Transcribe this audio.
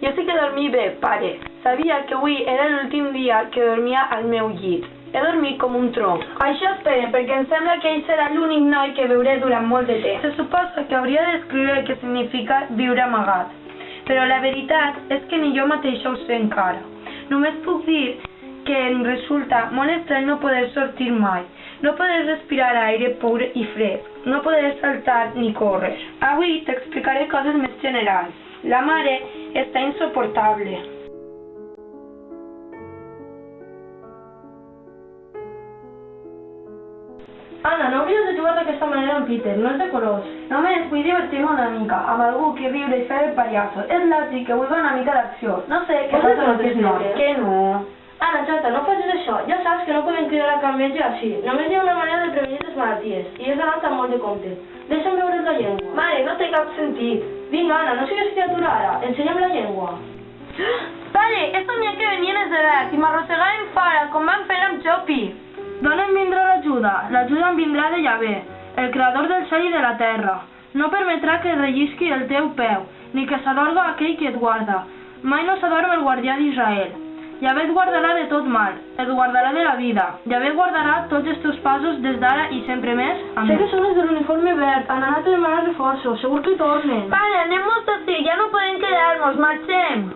Jo sí que dormí bé, pare. Sabia que avui era l'últim dia que dormia al meu llit. He dormit com un tronc. Això espera, perquè em sembla que ell serà l'únic noi que veuré durant molt de temps. Se suposa que hauria d'escriure què significa viure amagat. Però la veritat és que ni jo mateixa ho sé encara. Només puc dir que em resulta molt estrany no poder sortir mai. No poder respirar aire pur i fresc. No poder saltar ni córrer. Avui t'explicaré coses més generals. La mare està insoportable. Anna, no hauries de jugar d'aquesta manera amb Peter, no és de colors. Només vull divertir-me una mica, amb algú que riure i fer el pallasso. És lògic que vulgui una mica d'acció. No sé, què passa amb aquests nois? Que no. Anna, xata, no facis això. Ja saps que no podem cridar a cap metge així. Només hi ha una manera de prevenir les malalties, i és anant amb molt de compte. Deixa'm veure't la llengua. Mare, no té cap sentit. Vinga, Anna, no sigues criatura ara. Ensenya'm la llengua. Pare, he somiat que venien els edats i m'arrossegaven fora, com van fer amb Chopi. D'on em vindrà l'ajuda? L'ajuda em vindrà de Yahvé, el creador del cel i de la terra. No permetrà que rellisqui el teu peu, ni que s'adorga aquell que et guarda. Mai no s'adorm el guardià d'Israel. Yahvé et guardarà de tot mal, et guardarà de la vida. Yahvé guardarà tots els teus passos des d'ara i sempre més. Amén. Sé que són els de l'uniforme verd, han anat a demanar reforços, segur que tornen. Pare, anem-nos d'ací, ja no podem quedar-nos, marxem.